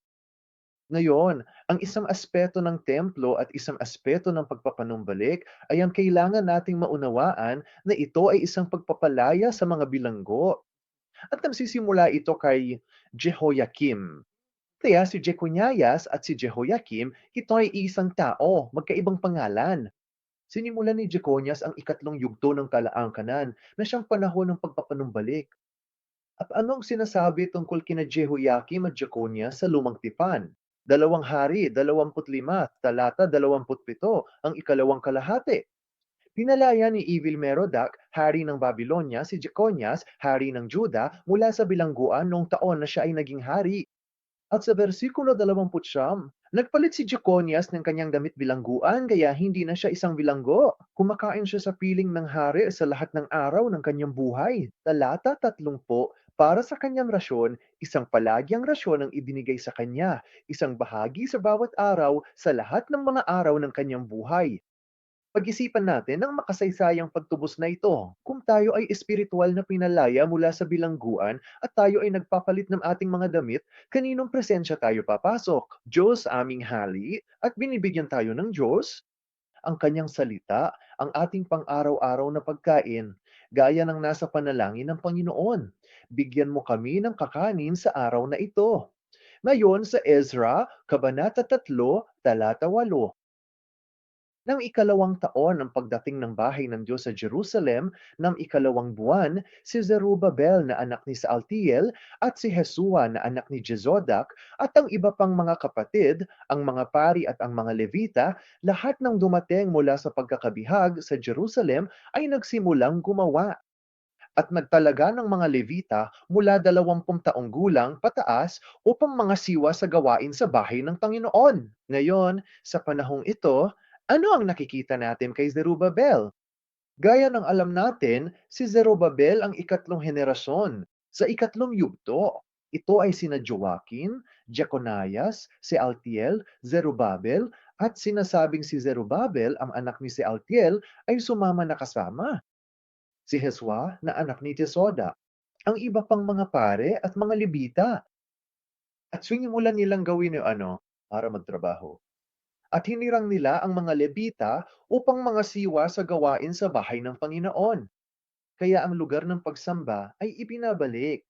S1: Ngayon, ang isang aspeto ng templo at isang aspeto ng pagpapanumbalik ay ang kailangan nating maunawaan na ito ay isang pagpapalaya sa mga bilanggo. At nagsisimula ito kay Jehoiakim. Kaya si Jeconias at si Jehoiakim, ito ay isang tao, magkaibang pangalan. Sinimulan ni Jeconias ang ikatlong yugto ng kalaangkanan na siyang panahon ng pagpapanumbalik. At anong sinasabi tungkol kina Jehoiakim at Jeconias sa lumang tipan? Dalawang Hari, 25, talata 27, ang ikalawang kalahati. Pinalaya ni Evil Merodach, hari ng Babylonia, si Jeconias, hari ng Juda, mula sa bilangguan noong taon na siya ay naging hari. At sa versikulo 29, nagpalit si Jeconias ng kanyang damit bilangguan kaya hindi na siya isang bilanggo. Kumakain siya sa piling ng hari sa lahat ng araw ng kanyang buhay. Talata 30, para sa kanyang rasyon, isang palagyang rasyon ang ibinigay sa kanya, isang bahagi sa bawat araw sa lahat ng mga araw ng kanyang buhay. Pag-isipan natin ang makasaysayang pagtubos na ito. Kung tayo ay espiritual na pinalaya mula sa bilangguan at tayo ay nagpapalit ng ating mga damit, kaninong presensya tayo papasok? Diyos aming hali at binibigyan tayo ng Diyos, ang kanyang salita, ang ating pang-araw-araw na pagkain, gaya ng nasa panalangin ng Panginoon. Bigyan mo kami ng kakanin sa araw na ito. Ngayon sa Ezra, Kabanata 3, Talata 8. Nang ikalawang taon ng pagdating ng bahay ng Diyos sa Jerusalem, ng ikalawang buwan, si Zerubbabel na anak ni Saltiel at si Hesua na anak ni Jezodak at ang iba pang mga kapatid, ang mga pari at ang mga Levita, lahat ng dumating mula sa pagkakabihag sa Jerusalem ay nagsimulang gumawa. At nagtalaga ng mga Levita mula 20 taong gulang pataas upang mga siwa sa gawain sa bahay ng Panginoon. Ngayon, sa panahong ito, ano ang nakikita natin kay Zerubbabel? Gaya ng alam natin, si Zerubbabel ang ikatlong henerasyon sa ikatlong yugto. Ito ay sina Joaquin, Jeconias, Sealtiel, Zerubbabel, at sinasabing si Zerubbabel, ang anak ni Sealtiel, ay sumama na kasama si Heswa na anak ni Tesoda, ang iba pang mga pare at mga Levita. At sinimulan nilang gawin yung para magtrabaho. At hinirang nila ang mga Levita upang mga siwa sa gawain sa bahay ng Panginoon. Kaya ang lugar ng pagsamba ay ibinabalik.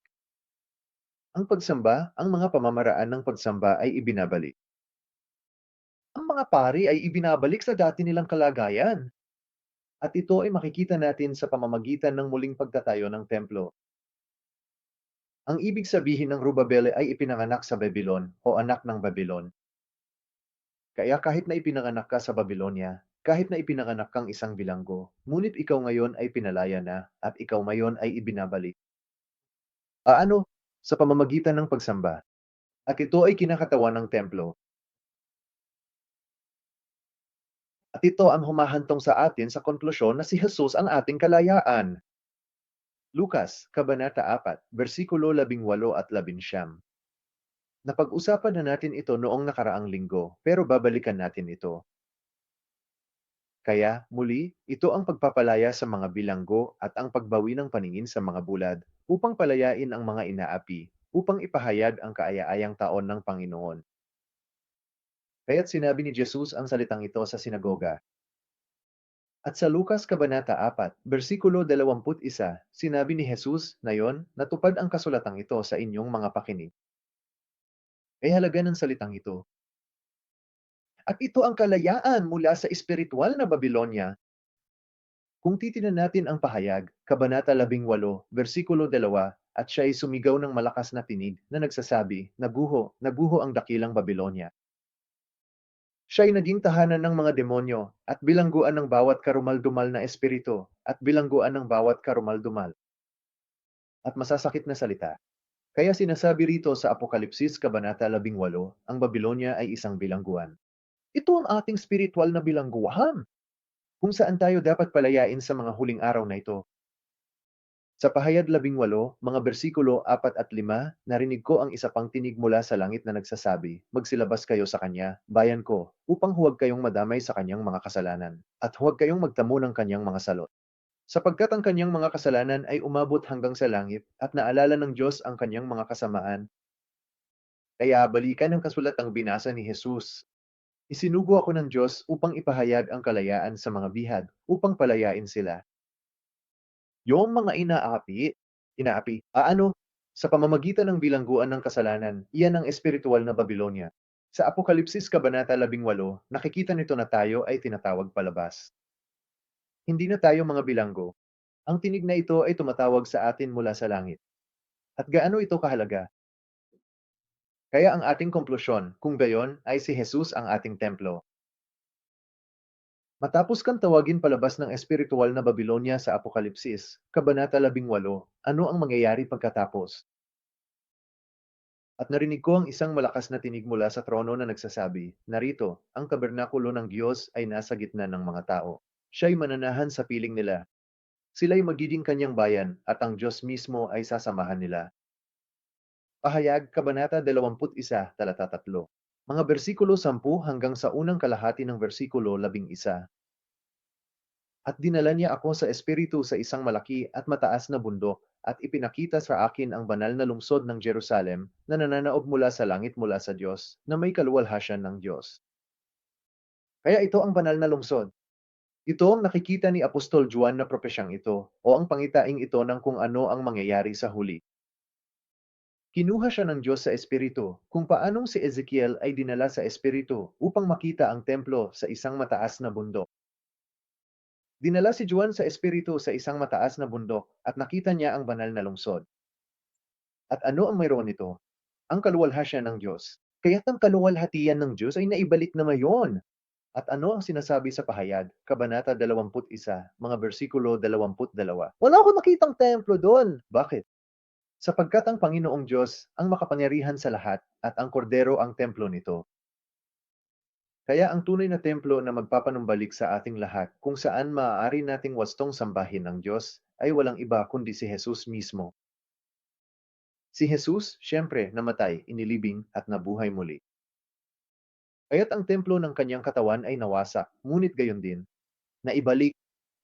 S1: Ang pagsamba, ang mga pamamaraan ng pagsamba ay ibinabalik. Ang mga pari ay ibinabalik sa dati nilang kalagayan. At ito ay makikita natin sa pamamagitan ng muling pagtatayo ng templo. Ang ibig sabihin ng Rubabele ay ipinanganak sa Babylon o anak ng Babylon. Kaya kahit na ipinanganak ka sa Babylonia, kahit na ipinanganak kang isang bilanggo, ngunit ikaw ngayon ay pinalaya na at ikaw ngayon ay ibinabalik. Ano? Sa pamamagitan ng pagsamba. At ito ay kinakatawan ng templo. At ito ang humahantong sa atin sa konklusyon na si Jesus ang ating kalayaan. Lukas, Kabanata 4, versikulo 18 at 19. Napag-usapan na natin ito noong nakaraang linggo, pero babalikan natin ito. Kaya, muli, ito ang pagpapalaya sa mga bilanggo at ang pagbawi ng paningin sa mga bulad, upang palayain ang mga inaapi, upang ipahayag ang kaaya-ayang taon ng Panginoon. Kaya't sinabi ni Jesus ang salitang ito sa sinagoga. At sa Lukas Kabanata 4, versikulo 21, sinabi ni Jesus, "Ngayon, natupad ang kasulatang ito sa inyong mga pakinig." Ay halaga ng salitang ito. At ito ang kalayaan mula sa espiritual na Babylonia. Kung titingnan natin ang pahayag, Kabanata 18, versikulo 2, at siya ay sumigaw ng malakas na tinig na nagsasabi, "Naguho, naguho ang dakilang Babylonia." Siya ay naging tahanan ng mga demonyo at bilangguan ng bawat karumaldumal na espiritu at bilangguan ng bawat karumaldumal at masasakit na salita. Kaya sinasabi rito sa Apokalipsis Kabanata 18, ang Babylonia ay isang bilangguan. Ito ang ating spiritual na bilangguan, kung saan tayo dapat palayain sa mga huling araw na ito. Sa Pahayag 18, mga bersikulo 4 at 5, narinig ko ang isa pang tinig mula sa langit na nagsasabi, "Magsilabas kayo sa kanya, bayan ko, upang huwag kayong madamay sa kanyang mga kasalanan, at huwag kayong magtamo ng kanyang mga salot. Sapagkat ang kanyang mga kasalanan ay umabot hanggang sa langit, at naalala ng Diyos ang kanyang mga kasamaan." Kaya balikan ng kasulatang binasa ni Jesus. Isinugo ako ng Diyos upang ipahayag ang kalayaan sa mga bihag, upang palayain sila. Yung mga inaapi, sa pamamagitan ng bilangguan ng kasalanan, iyan ang espiritual na Babylonia. Sa Apokalipsis Kabanata 18, nakikita nito na tayo ay tinatawag palabas. Hindi na tayo mga bilanggo. Ang tinig na ito ay tumatawag sa atin mula sa langit. At gaano ito kahalaga? Kaya ang ating konklusyon, kung gayon, ay si Jesus ang ating templo. Matapos kang tawagin palabas ng espiritual na Babylonia sa Apokalipsis, Kabanata 18, ano ang mangyayari pagkatapos? At narinig ko ang isang malakas na tinig mula sa trono na nagsasabi, "Narito, ang tabernakulo ng Diyos ay nasa gitna ng mga tao. Siya'y mananahan sa piling nila. Sila'y magiging kanyang bayan at ang Diyos mismo ay sasamahan nila." Pahayag, Kabanata 21, talata 3. Mga bersikulo 10 hanggang sa unang kalahati ng bersikulo 11. At dinala niya ako sa espiritu sa isang malaki at mataas na bundok, at ipinakita sa akin ang banal na lungsod ng Jerusalem na nananaog mula sa langit mula sa Diyos, na may kaluwalhasyan ng Diyos. Kaya ito ang banal na lungsod. Ito ang nakikita ni Apostol Juan na propesyang ito, o ang pangitaing ito ng kung ano ang mangyayari sa huli. Kinuha siya ng Diyos sa Espiritu, kung paanong si Ezekiel ay dinala sa Espiritu upang makita ang templo sa isang mataas na bundok. Dinala si Juan sa Espiritu sa isang mataas na bundok at nakita niya ang banal na lungsod. At ano ang mayroon nito? Ang kaluwalhatian ng Diyos. Kaya't ang kaluwalhatian ng Diyos ay naibalik na ngayon. At ano ang sinasabi sa pahayag, Kabanata 21, mga bersikulo 22? Wala akong nakitang templo doon. Bakit? Sapagkat ang Panginoong Diyos ang makapangyarihan sa lahat at ang kordero ang templo nito. Kaya ang tunay na templo na magpapanumbalik sa ating lahat kung saan maaari nating wastong sambahin ng Diyos ay walang iba kundi si Jesus mismo. Si Jesus, siyempre, namatay, inilibing at nabuhay muli. Kaya't ang templo ng kanyang katawan ay nawasak, ngunit gayon din, naibalik.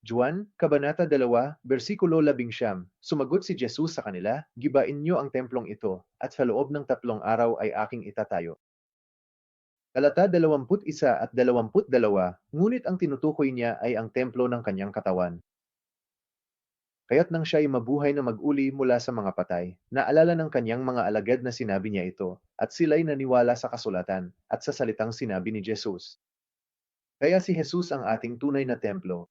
S1: Juan, Kabanata 2, bersikulo 11. Sumagot si Jesus sa kanila, "Gibain niyo ang templong ito, at sa loob ng 3 araw ay aking itatayo." Talata 21 at 22, ngunit ang tinutukoy niya ay ang templo ng kanyang katawan. Kaya't nang siya'y mabuhay na mag-uli mula sa mga patay, naalala ng kanyang mga alagad na sinabi niya ito, at sila'y naniwala sa kasulatan at sa salitang sinabi ni Jesus. Kaya si Jesus ang ating tunay na templo.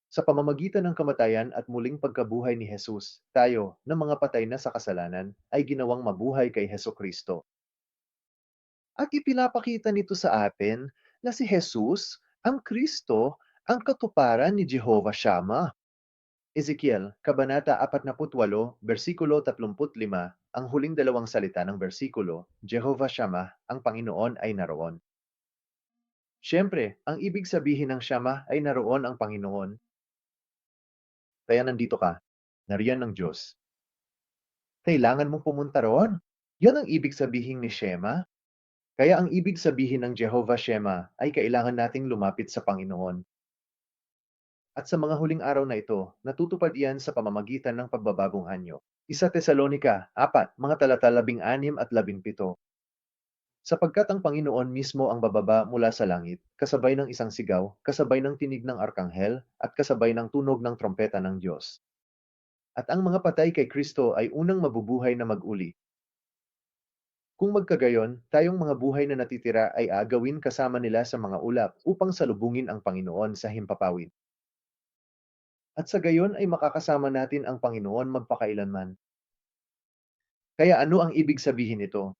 S1: Sa pamamagitan ng kamatayan at muling pagkabuhay ni Jesus, tayo, na mga patay na sa kasalanan, ay ginawang mabuhay kay Hesukristo. At ipinapakita nito sa atin na si Jesus, ang Kristo, ang katuparan ni Jehovah Shammah. Ezekiel, Kabanata 48, bersikulo 35, ang huling dalawang salita ng bersikulo, Jehovah Shammah, ang Panginoon ay naroon. Siyempre, ang ibig sabihin ng Shammah ay naroon ang Panginoon, kaya nandito ka, nariyan ng Diyos. Kailangan mong pumunta roon. Yan ang ibig sabihin ni Shema. Kaya ang ibig sabihin ng Jehovah Shema ay kailangan nating lumapit sa Panginoon. At sa mga huling araw na ito, natutupad iyan sa pamamagitan ng pagbabagong anyo. 1 Tesalonika 4, mga talata 16 at 17. Sapagkat ang Panginoon mismo ang bababa mula sa langit, kasabay ng isang sigaw, kasabay ng tinig ng arkanghel, at kasabay ng tunog ng trompeta ng Diyos. At ang mga patay kay Kristo ay unang mabubuhay na mag-uli. Kung magkagayon, tayong mga buhay na natitira ay agawin kasama nila sa mga ulap upang salubungin ang Panginoon sa himpapawid. At sa gayon ay makakasama natin ang Panginoon magpakailanman. Kaya ano ang ibig sabihin nito?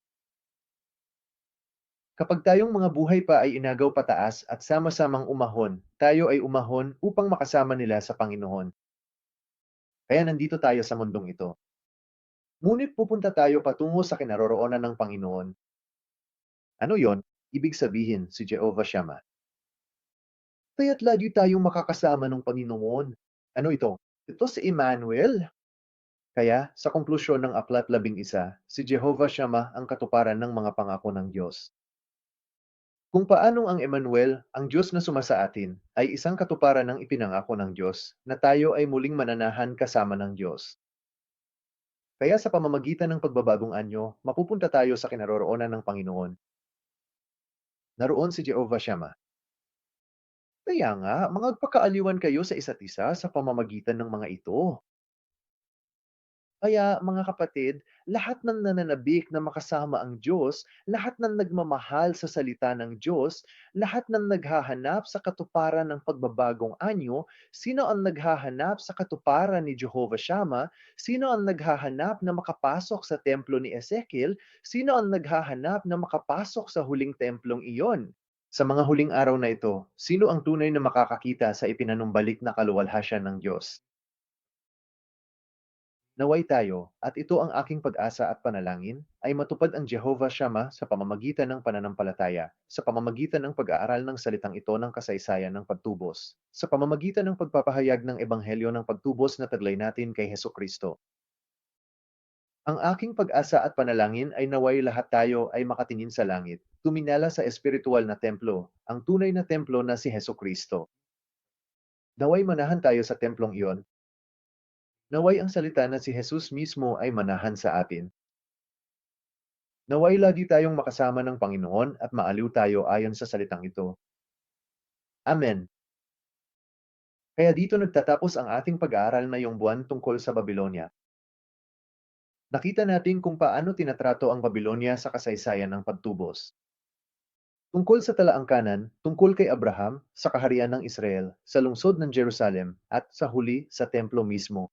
S1: Kapag tayong mga buhay pa ay inagaw pataas at sama-samang umahon, tayo ay umahon upang makasama nila sa Panginoon. Kaya nandito tayo sa mundong ito. Ngunit pupunta tayo patungo sa kinaroroonan ng Panginoon. Ano yon? Ibig sabihin si Jehovah Shammah. Kaya't lagi tayong makakasama ng Panginoon. Ano ito? Ito si Emmanuel. Kaya, sa konklusyon ng Aklat 11, si Jehovah Shammah ang katuparan ng mga pangako ng Diyos. Kung paanong ang Emmanuel, ang Diyos na sumasa atin, ay isang katuparan ng ipinangako ng Diyos na tayo ay muling mananahan kasama ng Diyos. Kaya sa pamamagitan ng pagbabagong anyo, mapupunta tayo sa kinaroroonan ng Panginoon. Naroon si Jehovah Shammah. Kaya nga, magpakaaliwan kayo sa isa't isa sa pamamagitan ng mga ito. Kaya mga kapatid, lahat ng nananabik na makasama ang Diyos, lahat ng nagmamahal sa salita ng Diyos, lahat ng naghahanap sa katuparan ng pagbabagong anyo, sino ang naghahanap sa katuparan ni Jehovah Shammah, sino ang naghahanap na makapasok sa templo ni Ezekiel, sino ang naghahanap na makapasok sa huling templong iyon. Sa mga huling araw na ito, sino ang tunay na makakakita sa ipinanumbalik na kaluwalhasyan ng Diyos? Naway tayo, at ito ang aking pag-asa at panalangin, ay matupad ang Jehovah Shammah sa pamamagitan ng pananampalataya, sa pamamagitan ng pag-aaral ng salitang ito ng kasaysayan ng pagtubos, sa pamamagitan ng pagpapahayag ng ebanghelyo ng pagtubos na taglay natin kay Heso Kristo. Ang aking pag-asa at panalangin ay naway lahat tayo ay makatingin sa langit, tuminala sa espiritual na templo, ang tunay na templo na si Heso Kristo. Naway manahan tayo sa templong iyon. Naway ang salita na si Jesus mismo ay manahan sa atin. Naway lagi tayong makasama ng Panginoon at maaliw tayo ayon sa salitang ito. Amen. Kaya dito nagtatapos ang ating pag-aaral ngayong buwan tungkol sa Babylonia. Nakita natin kung paano tinatrato ang Babylonia sa kasaysayan ng pagtubos. Tungkol sa talaang kanan, tungkol kay Abraham, sa kaharian ng Israel, sa lungsod ng Jerusalem, at sa huli sa templo mismo.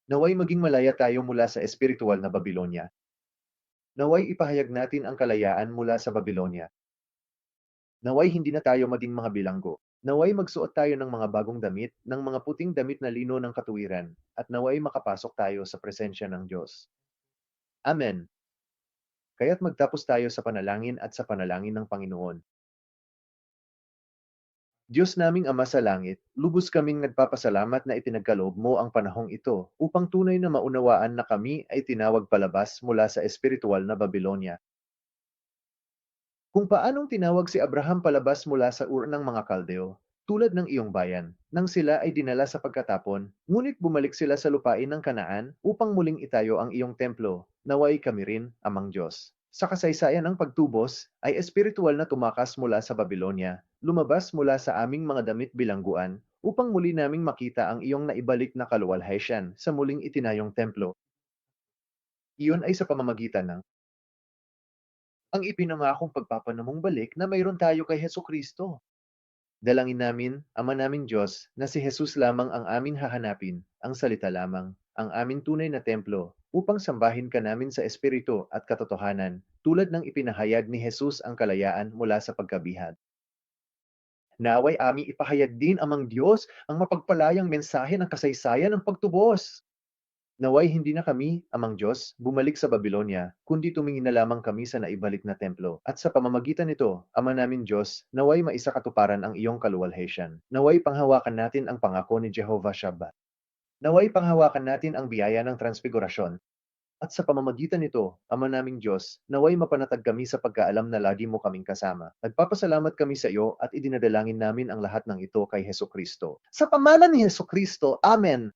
S1: Naway maging malaya tayo mula sa espiritual na Babylonia. Naway ipahayag natin ang kalayaan mula sa Babylonia. Naway hindi na tayo maging mga bilanggo. Naway magsuot tayo ng mga bagong damit, ng mga puting damit na lino ng katuwiran, at naway makapasok tayo sa presensya ng Diyos. Amen. Kaya't magtapos tayo sa panalangin at sa panalangin ng Panginoon. Diyos naming Ama sa langit, lubos kaming nagpapasalamat na ipinagkaloob mo ang panahong ito upang tunay na maunawaan na kami ay tinawag palabas mula sa espiritual na Babylonia. Kung paanong tinawag si Abraham palabas mula sa ng mga Kaldeo, tulad ng iyong bayan, nang sila ay dinala sa pagkatapon, ngunit bumalik sila sa lupain ng Kanaan upang muling itayo ang iyong templo, naway kami rin, Amang Diyos. Sa kasaysayan ng pagtubos, ay espiritual na tumakas mula sa Babylonia, lumabas mula sa aming mga damit bilangguan, upang muli naming makita ang iyong naibalik na kaluwalhatian sa muling itinayong templo. Iyon ay sa pamamagitan ng ang ipinangakong pagpapanamong balik na mayroon tayo kay Heso Kristo. Dalangin namin, Ama naming Diyos, na si Jesus lamang ang amin hahanapin, ang salita lamang, ang aming tunay na templo, upang sambahin ka namin sa Espiritu at katotohanan, tulad ng ipinahayag ni Jesus ang kalayaan mula sa pagkabihag. Naway aming ipahayag din amang Diyos ang mapagpalayang mensahe ng kasaysayan ng pagtubos. Naway hindi na kami, Amang Diyos, bumalik sa Babylonia, kundi tumingin na lamang kami sa naibalik na templo. At sa pamamagitan nito, Ama namin Diyos, naway maisa katuparan ang iyong kaluwalhatian. Naway panghawakan natin ang pangako ni Jehovah Shabbat. Naway panghawakan natin ang biyaya ng transfigurasyon. At sa pamamagitan nito, Ama naming Diyos, naway mapanatag kami sa pagkaalam na lagi mo kaming kasama. Nagpapasalamat kami sa iyo at idinadalangin namin ang lahat ng ito kay Heso Kristo. Sa pamalan ni Heso Kristo, Amen.